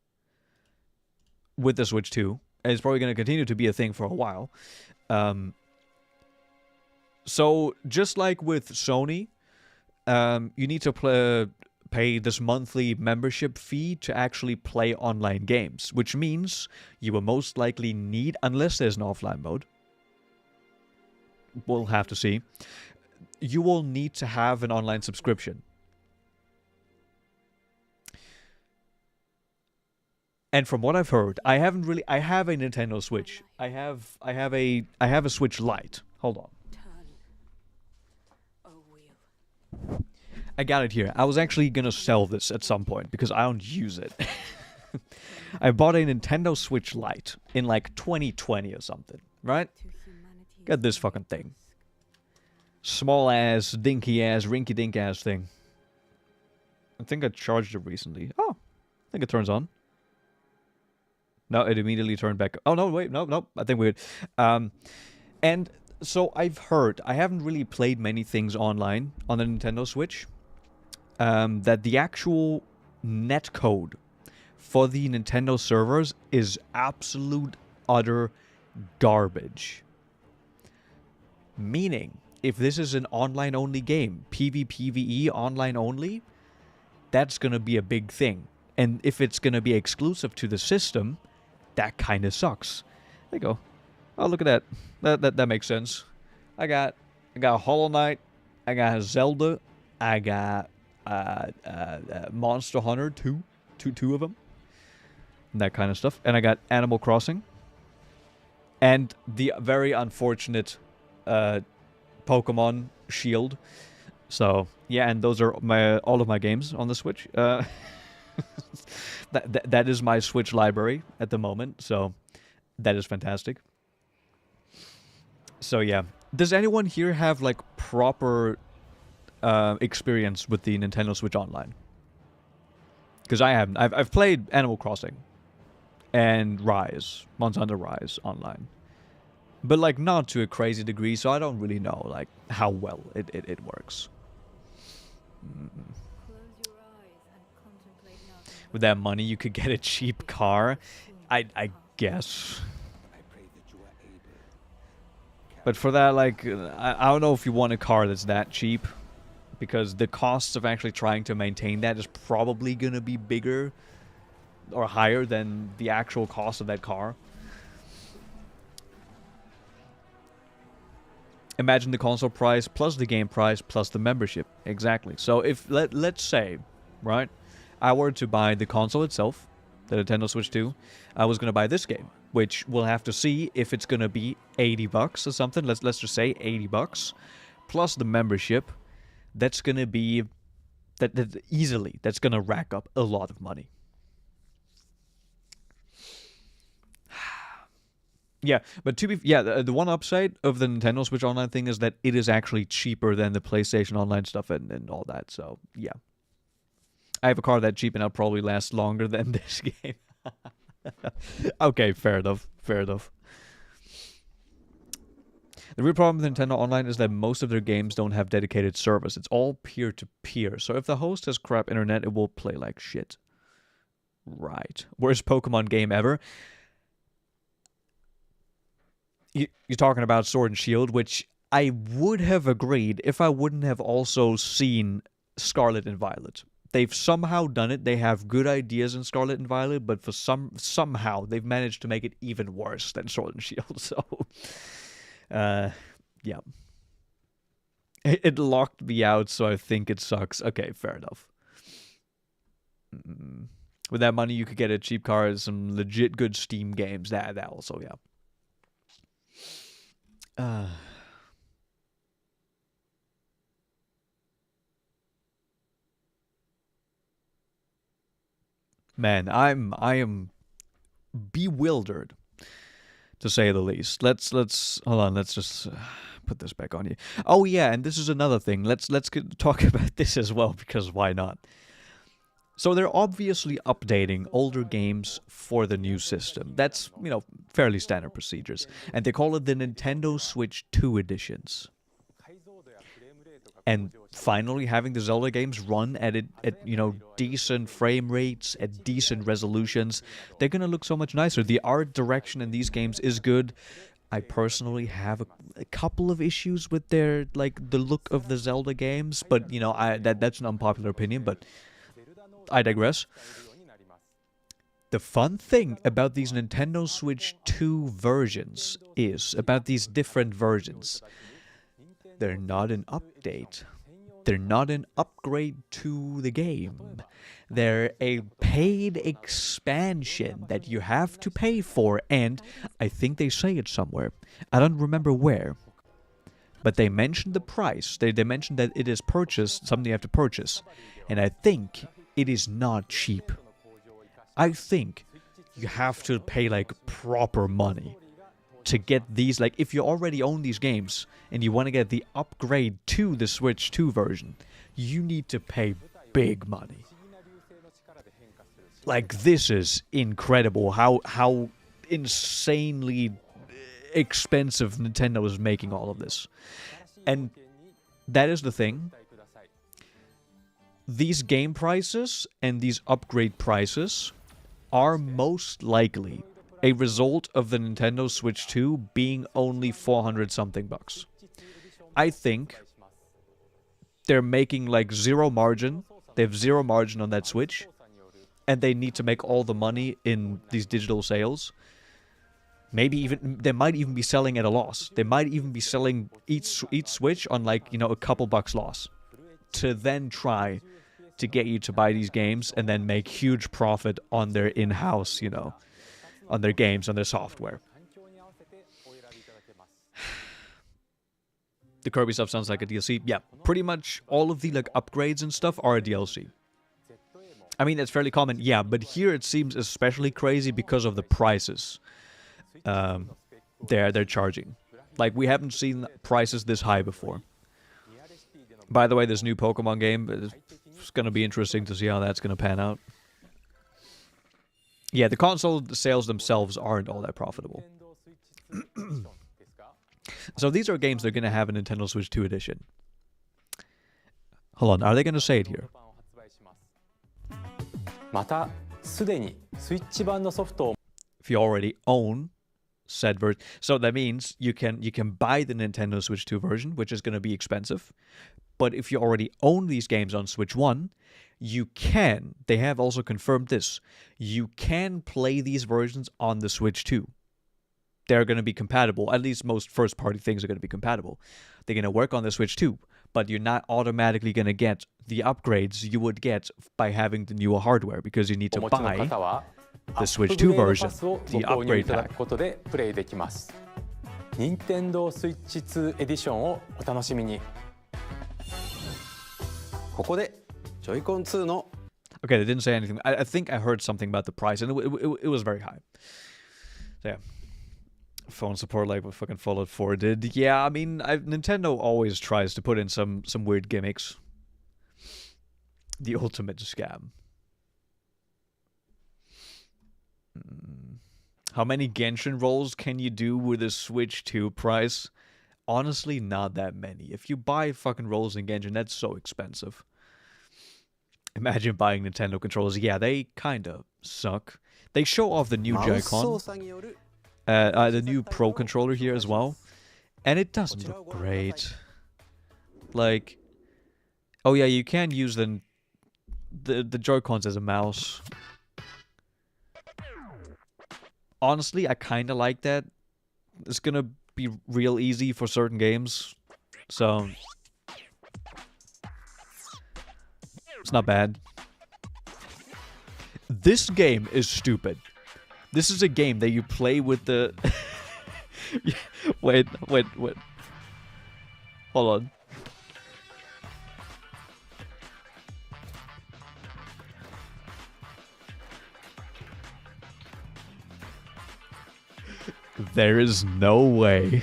with the Switch 2. And it's probably going to continue to be a thing for a while. So, just like with Sony, you need to pay this monthly membership fee to actually play online games, which means you will most likely need, unless there's an offline mode, we'll have to see, you will need to have an online subscription. And from what I've heard, I have a Nintendo Switch. I have a Switch Lite. Hold on. I got it here. I was actually gonna sell this at some point because I don't use it. I bought a Nintendo Switch Lite in like 2020 or something, right? Got this fucking thing. Small ass, dinky ass, rinky dink ass thing. I think I charged it recently. Oh, I think it turns on. No, it immediately turned back. Oh, no, wait, no, I think weird. And so I've heard, I haven't really played many things online on the Nintendo Switch, that the actual netcode for the Nintendo servers is absolute, utter garbage. Meaning, if this is an online-only game, PvPvE online-only, that's going to be a big thing. And if it's going to be exclusive to the system, that kind of sucks. There you go. Oh, look at that. That makes sense. I got Hollow Knight. I got Zelda. I got Monster Hunter 2 of them. And that kind of stuff. And I got Animal Crossing. And the very unfortunate Pokemon Shield. So, yeah, and those are all of my games on the Switch. That is my Switch library at the moment, so that is fantastic. So yeah, does anyone here have like proper experience with the Nintendo Switch Online? Because I haven't. I've played Animal Crossing and Monster Hunter Rise online, but like not to a crazy degree, so I don't really know like how well it works. With that money, you could get a cheap car, I guess. But for that, like, I don't know if you want a car that's that cheap, because the costs of actually trying to maintain that is probably going to be bigger or higher than the actual cost of that car. Imagine the console price plus the game price plus the membership. Exactly. So if, let's say, right, I were to buy the console itself, the Nintendo Switch 2, I was going to buy this game, which we'll have to see if it's going to be 80 bucks or something. Let's just say 80 bucks plus the membership. That's going to be that easily. That's going to rack up a lot of money. Yeah, but the one upside of the Nintendo Switch Online thing is that it is actually cheaper than the PlayStation Online stuff and all that. So, yeah. I have a car that cheap and I'll probably last longer than this game. Okay, fair enough. Fair enough. The real problem with Nintendo Online is that most of their games don't have dedicated servers. It's all peer-to-peer. So if the host has crap internet, it will play like shit. Right. Worst Pokemon game ever. You're talking about Sword and Shield, which I would have agreed if I wouldn't have also seen Scarlet and Violet. They've somehow done it. They have good ideas in Scarlet and Violet, but for somehow they've managed to make it even worse than Sword and Shield. So, yeah. It locked me out, so I think it sucks. Okay, fair enough. With that money, you could get a cheap car and some legit good Steam games. That also, yeah. Man, I am bewildered, to say the least. Let's hold on. Let's just put this back on you. Oh yeah, and this is another thing. Let's talk about this as well, because why not? So they're obviously updating older games for the new system. That's, you know, fairly standard procedures. And they call it the Nintendo Switch 2 editions. And finally having the Zelda games run at you know, decent frame rates, at decent resolutions, they're going to look so much nicer. The art direction in these games is good. I personally have a couple of issues with their, like, the look of the Zelda games, but, you know, that's an unpopular opinion, but I digress. The fun thing about these Nintendo Switch 2 versions is, about these different versions, they're not an update. They're not an upgrade to the game. They're a paid expansion that you have to pay for, and I think they say it somewhere. I don't remember where. But they mentioned the price. They mentioned that it is purchased, something you have to purchase. And I think it is not cheap. I think you have to pay like proper money to get these. Like, if you already own these games and you want to get the upgrade to the Switch 2 version, you need to pay big money. Like, this is incredible how insanely expensive Nintendo is making all of this. And that is the thing. These game prices and these upgrade prices are most likely a result of the Nintendo Switch 2 being only 400 something bucks. I think they're making like zero margin. They have zero margin on that Switch, and they need to make all the money in these digital sales. Maybe even they might even be selling at a loss. They might even be selling each Switch on like, you know, a couple bucks loss, to then try to get you to buy these games and then make huge profit on their in-house, you know, on their games, on their software. The Kirby stuff sounds like a DLC. Yeah, pretty much all of the like upgrades and stuff are a DLC. I mean, that's fairly common. Yeah, but here it seems especially crazy because of the prices they're charging. Like, we haven't seen prices this high before. By the way, this new Pokemon game, it's going to be interesting to see how that's going to pan out. Yeah, the console sales themselves aren't all that profitable. So these are games that are going to have a Nintendo Switch 2 edition. Hold on, are they going to say it here? またすでにスイッチ版のソフトを If you already own said version, so that means you can buy the Nintendo Switch 2 version, which is going to be expensive. But if you already own these games on Switch 1, you can. They have also confirmed this. You can play these versions on the Switch 2. They're going to be compatible. At least most first-party things are going to be compatible. They're going to work on the Switch 2, but you're not automatically going to get the upgrades you would get by having the newer hardware, because you need to buy the Switch 2 version, the upgrade pack. ことでプレイできます。Nintendo Switch 2 エディションをお楽しみに。ここでジョイコン2の Okay, they didn't say anything. I think I heard something about the price, and it was very high. So yeah. Phone support like what fucking Fallout 4 did. Yeah, I mean, Nintendo always tries to put in some weird gimmicks. The ultimate scam. How many Genshin rolls can you do with a Switch 2 price? Honestly, not that many. If you buy fucking rolls in Genshin, that's so expensive. Imagine buying Nintendo controllers. Yeah, they kinda suck. They show off the new Joy-Con. The new Pro controller here as well. And it doesn't look great. Like, oh yeah, you can use the Joy-Cons as a mouse. Honestly, I kind of like that. It's gonna be real easy for certain games. So, it's not bad. This game is stupid. This is a game that you play with the... wait. Hold on. There is no way.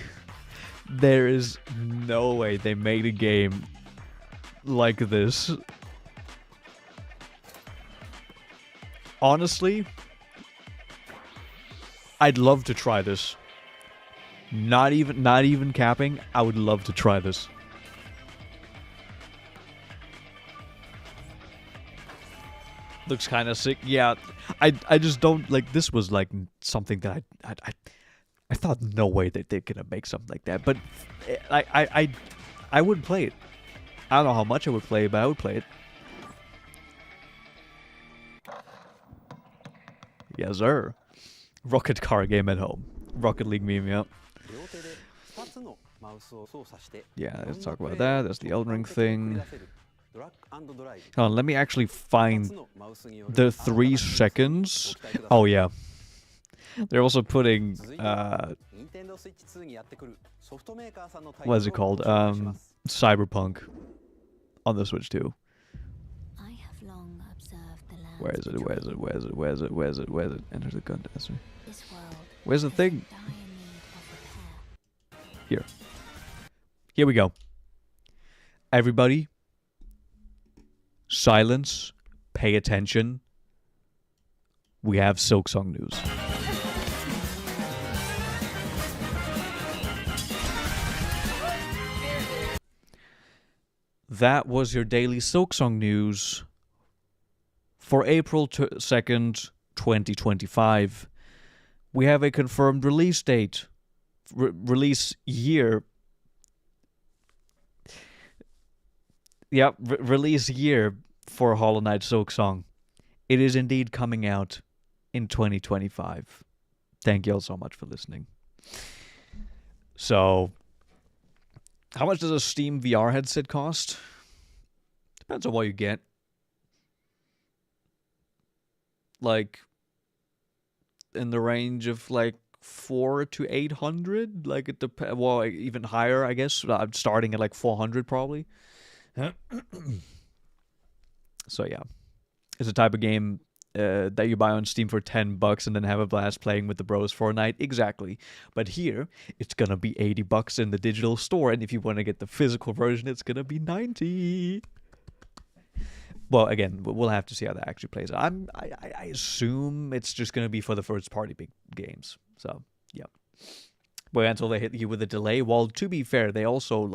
There is no way they made a game like this. Honestly, I'd love to try this. Not even capping, I would love to try this. Looks kind of sick. Yeah, I just don't like. This was like something that I thought no way that they're gonna make something like that. But I would play it. I don't know how much I would play it, but I would play it. Yes, sir. Rocket car game at home. Rocket League meme, yeah. Yeah, let's talk about that. That's the Elden Ring thing. Hold on, let me actually find the 3 seconds. Oh, yeah. They're also putting, what is it called? Cyberpunk on the Switch too. I have long observed the Where is it? Where is it? Where is it? Where is it? Where is it? Where is it? Enter the contest. This world Where's the is in thing? dire need of repair. Here. Here we go. Everybody, silence, pay attention. We have Silksong news. That was your daily Silksong news for April 2nd, 2025. We have a confirmed release date. Release year. Yep, release year for Hollow Knight Silksong. It is indeed coming out in 2025. Thank you all so much for listening. So, how much does a Steam VR headset cost? Depends on what you get. Like, in the range of like 400 to 800. Like it depends. Well, even higher, I guess. I'm starting at like 400 probably. So yeah, it's a type of game that you buy on Steam for $10 and then have a blast playing with the bros for a night. Exactly. But here, it's gonna be $80 in the digital store, and if you want to get the physical version, it's gonna be $90. Well, again, we'll have to see how that actually plays out. I assume it's just gonna be for the first party big games. So yeah. Wait until they hit you with a delay. Well, to be fair, they also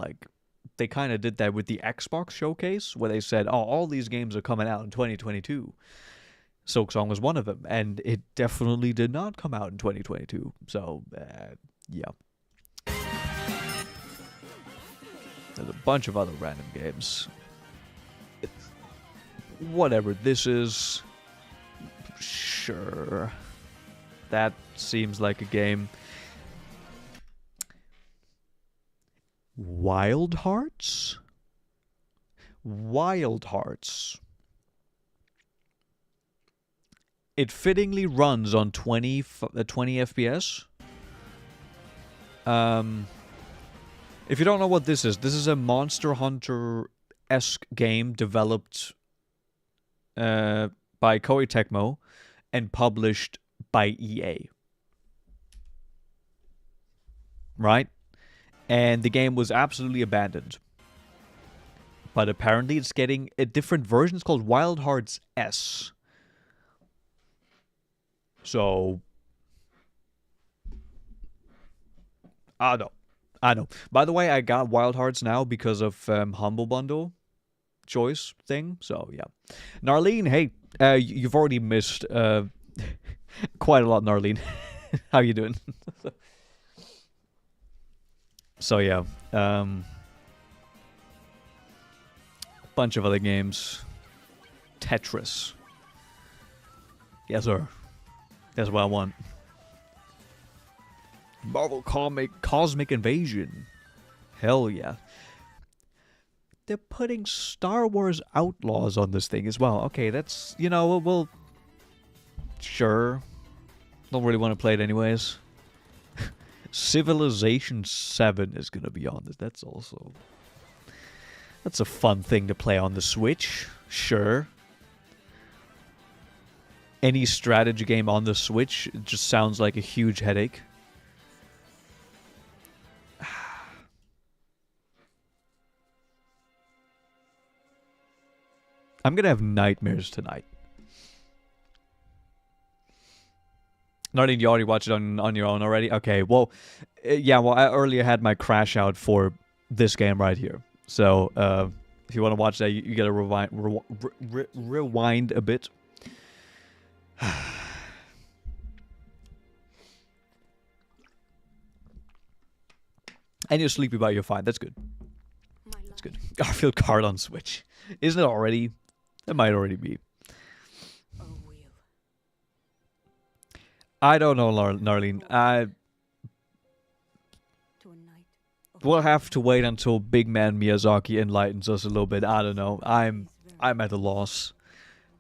they kind of did that with the Xbox showcase, where they said, oh, all these games are coming out in 2022. Silksong was one of them, and it definitely did not come out in 2022. So, yeah. There's a bunch of other random games. Whatever this is, sure. That seems like a game. Wild Hearts? Wild Hearts. It fittingly runs on 20 FPS. If you don't know what this is a Monster Hunter-esque game developed by Koei Tecmo and published by EA. Right? And the game was absolutely abandoned. But apparently it's getting a different version. It's called Wild Hearts S. So, I know. By the way, I got Wild Hearts now because of Humble Bundle choice thing. So, yeah. Narlene, hey, you've already missed quite a lot, Narlene. How you doing? So yeah, bunch of other games. Tetris. Yes, sir. That's what I want. Marvel Cosmic Invasion. Hell yeah. They're putting Star Wars Outlaws on this thing as well. Okay, that's, well, sure. Don't really want to play it anyways. Civilization 7 is going to be on this. That's a fun thing to play on the Switch. Sure. Any strategy game on the Switch just sounds like a huge headache. I'm going to have nightmares tonight. Narlene, you already watched it on your own already? Okay, well, yeah, well, I earlier had my crash out for this game right here. So, if you want to watch that, you gotta rewind a bit. And you're sleepy, but you're fine. That's good. That's good. Garfield card on Switch. Isn't it already? It might already be. I don't know, Narlene. We'll have to wait until Big Man Miyazaki enlightens us a little bit. I don't know. I'm at a loss,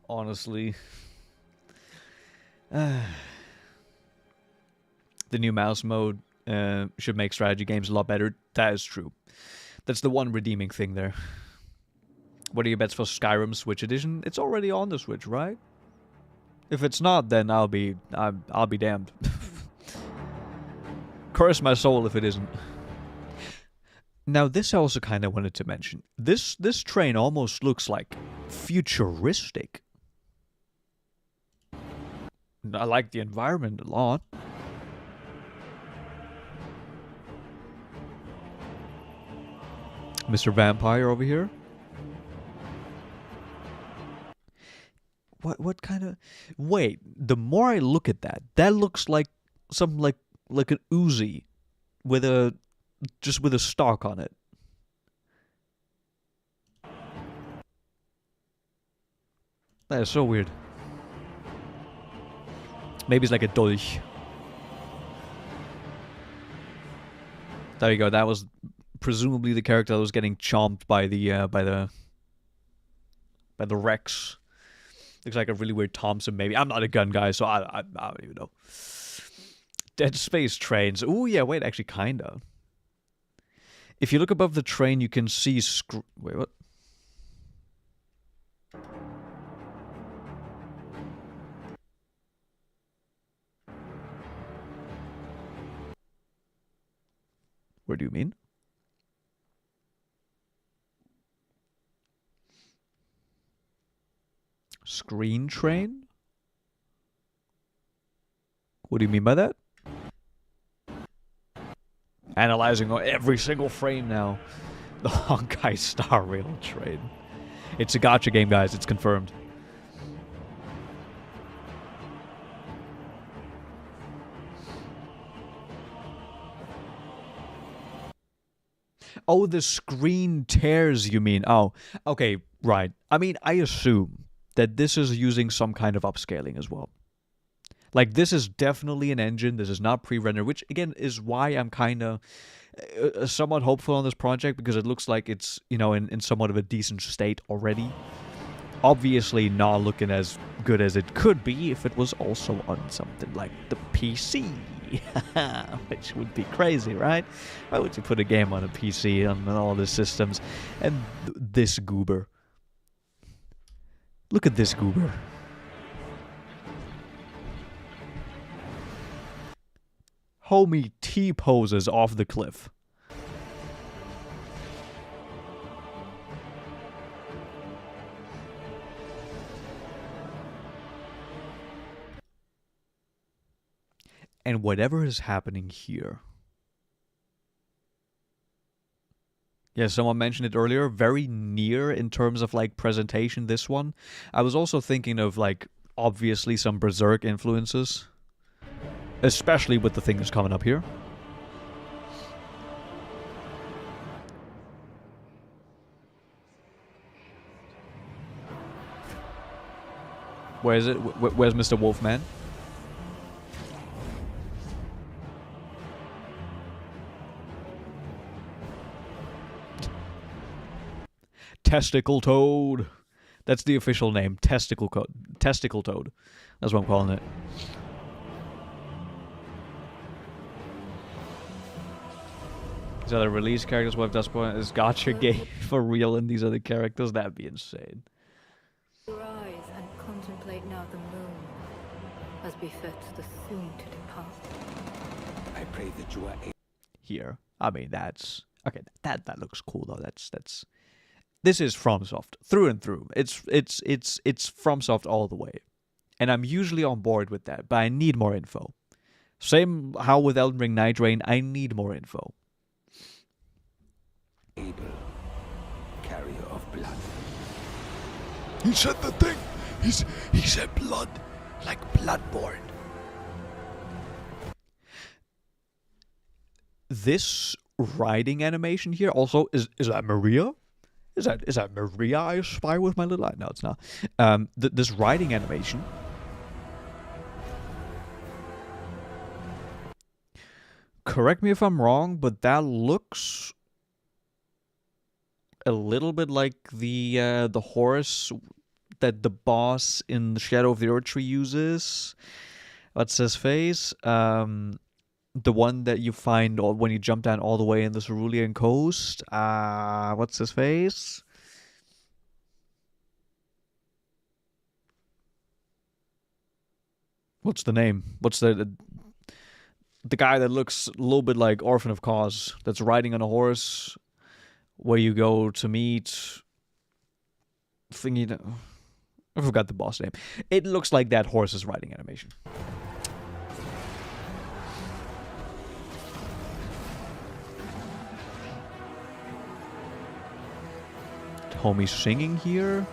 honestly. The new mouse mode should make strategy games a lot better. That is true. That's the one redeeming thing there. What are your bets for Skyrim Switch Edition? It's already on the Switch, right? If it's not, then I'll be damned. Curse my soul if it isn't. Now, this I also kind of wanted to mention. This train almost looks like futuristic. I like the environment a lot. Mr. Vampire over here. What kind of... Wait, the more I look at that, that looks like something like an Uzi with a... just with a stock on it. That is so weird. Maybe it's like a dolch. There you go. That was presumably the character that was getting chomped by the Rex. Looks like a really weird Thompson. Maybe I'm not a gun guy, so I don't even know. Dead Space trains. Oh yeah, wait, actually, kinda. If you look above the train, you can see wait, what? Where do you mean? Screen train? What do you mean by that? Analyzing every single frame now. The Honkai Star Rail train. It's a gacha game, guys. It's confirmed. Oh, the screen tears, you mean? Oh, okay, right. I mean, I assume that this is using some kind of upscaling as well. Like, this is definitely an engine. This is not pre-rendered, which, again, is why I'm kind of somewhat hopeful on this project, because it looks like it's, you know, in somewhat of a decent state already. Obviously not looking as good as it could be if it was also on something like the PC. Which would be crazy, right? Why would you put a game on a PC on all the systems? And this goober. Look at this goober. Homie T-poses off the cliff. And whatever is happening here. Yeah, someone mentioned it earlier. Very near in terms of, like, presentation, this one. I was also thinking of, like, obviously some Berserk influences. Especially with the thing that's coming up here. Where is it? Where's Mr. Wolfman? Testicle Toad. That's the official name. Testicle Toad. That's what I'm calling it. These other release characters will have Duskbloods is gacha game for real, and these other characters. That'd be insane. Rise and contemplate now the moon, as befits the soon to depart. I pray that you are Here, I mean, that's okay. That looks cool though. That's this is FromSoft through and through. It's FromSoft all the way, and I'm usually on board with that. But I need more info. Same how with Elden Ring Night Rain. I need more info. able, carrier of blood. He said the thing. He said blood, like Bloodborne. This riding animation here also is that Maria? Is that Maria I spy with my little eye? No, it's not. This riding animation. Correct me if I'm wrong, but that looks a little bit like the horse that the boss in the Shadow of the Earth Tree uses. What's his face? The one that you find when you jump down all the way in the Cerulean Coast. What's his face? what's the name? What's the guy that looks a little bit like Orphan of Cause, that's riding on a horse, where you go to meet thingy. I forgot the boss name. It looks like that horse's riding animation. Homie singing here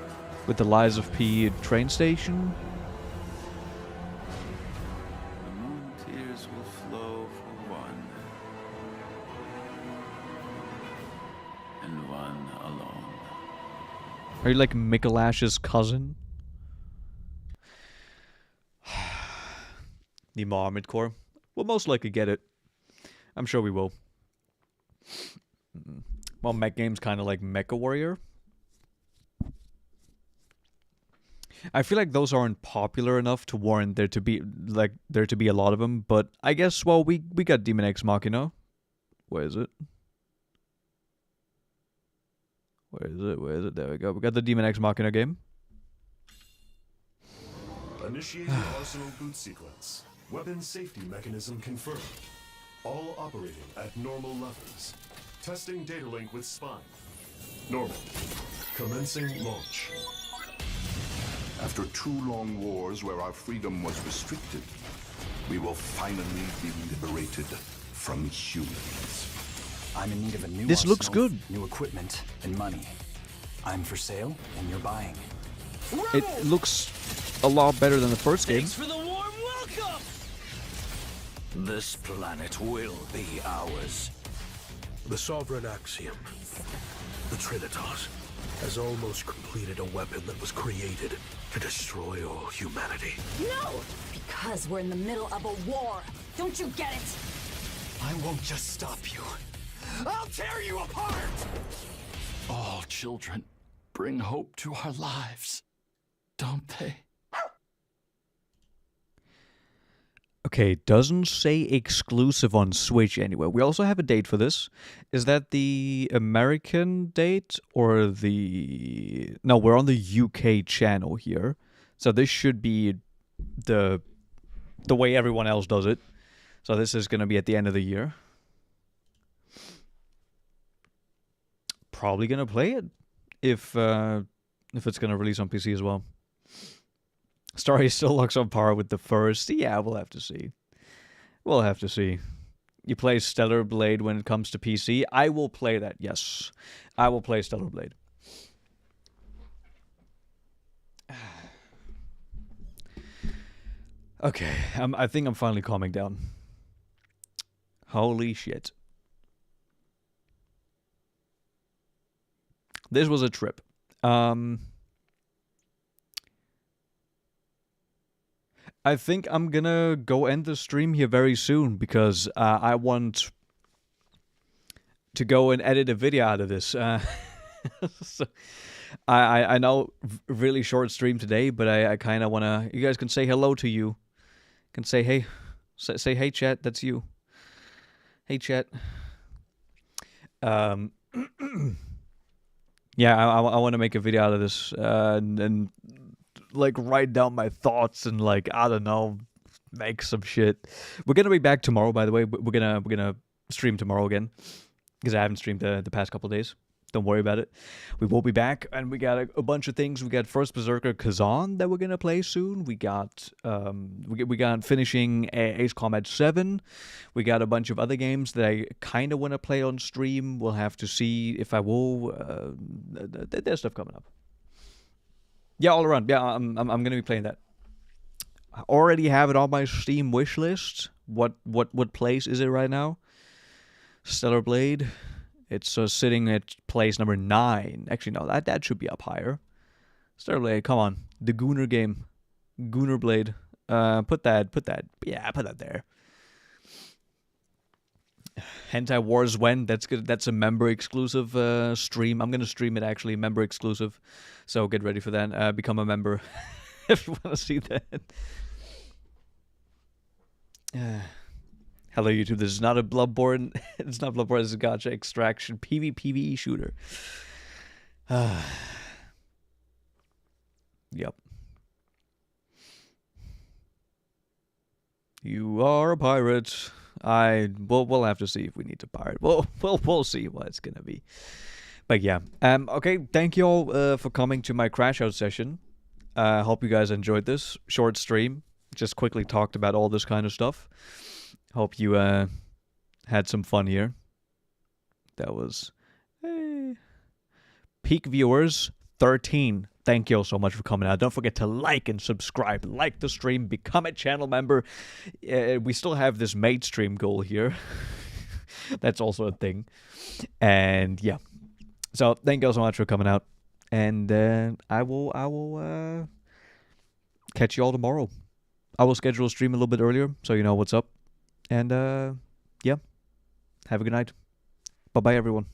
with the Lies of P train station. The moon tears will flow for one, and one alone. Are you like Mikolash's cousin? Need more Armored Core? We'll most likely get it. I'm sure we will. Well, mech games kind of like Mecha Warrior. I feel like those aren't popular enough to warrant there to be a lot of them, but I guess, well, we got Demon X Machina. Where is it? Where is it? Where is it? There we go. We got the Demon X Machina game. Initiating arsenal boot sequence. Weapon safety mechanism confirmed. All operating at normal levels. Testing data link with spine. Normal. Commencing launch. After 2 long wars where our freedom was restricted, we will finally be liberated from humans. I'm in need of a new This looks arsenal, good. new equipment, and money. I'm for sale, and you're buying. It looks a lot better than the first game. For the warm welcome! This planet will be ours. The Sovereign Axiom, the Trinitas, has almost completed a weapon that was created to destroy all humanity. No! Because we're in the middle of a war. Don't you get it? I won't just stop you. I'll tear you apart! All children bring hope to our lives, don't they? Okay, doesn't say exclusive on Switch anywhere. We also have a date for this. Is that the American date or the... No, we're on the UK channel here. So this should be the way everyone else does it. So this is going to be at the end of the year. Probably going to play it if it's going to release on PC as well. Story still looks on par with the first. Yeah, we'll have to see. We'll have to see. You play Stellar Blade when it comes to PC? I will play that, yes. I will play Stellar Blade. Okay, I think I'm finally calming down. Holy shit. This was a trip. I think I'm gonna go end the stream here very soon because I want to go and edit a video out of this. So I know really short stream today, but I kind of want to... You guys can say hello to you. Can say hey. Say hey, chat. That's you. Hey, chat. Yeah, I want to make a video out of this and like write down my thoughts and like I don't know, make some shit. We're gonna be back tomorrow, by the way. We're gonna stream tomorrow again because I haven't streamed the past couple of days. Don't worry about it. We will be back, and we got a bunch of things. We got First Berserker Kazan that we're gonna play soon. We got finishing Ace Combat 7. We got a bunch of other games that I kind of want to play on stream. We'll have to see if I will. There's stuff coming up. Yeah, all around. Yeah, I'm gonna be playing that. I already have it on my Steam wish list. What place is it right now? Stellar Blade. It's sitting at place number 9. Actually, no, that should be up higher. Stellar Blade, come on, the Gunnar game, Gunnar Blade. Put that there. Hentai Wars when? That's good. That's a member exclusive stream. I'm gonna stream it actually, member exclusive. So get ready for that. Become a member if you want to see that. Hello YouTube. This is not a Bloodborne. It's not Bloodborne. This is a gacha extraction PvPvE shooter. Yep. You are a pirate. We'll have to see if we need to pirate. We'll see what it's gonna be. But yeah. Okay. Thank you all for coming to my crash out session. Hope you guys enjoyed this short stream. Just quickly talked about all this kind of stuff. Hope you had some fun here. That was peak viewers 13. Thank you all so much for coming out. Don't forget to like and subscribe. Like the stream. Become a channel member. We still have this mate stream goal here. That's also a thing. And yeah. So thank you all so much for coming out. And I will catch you all tomorrow. I will schedule a stream a little bit earlier so you know what's up. And yeah. Have a good night. Bye-bye, everyone.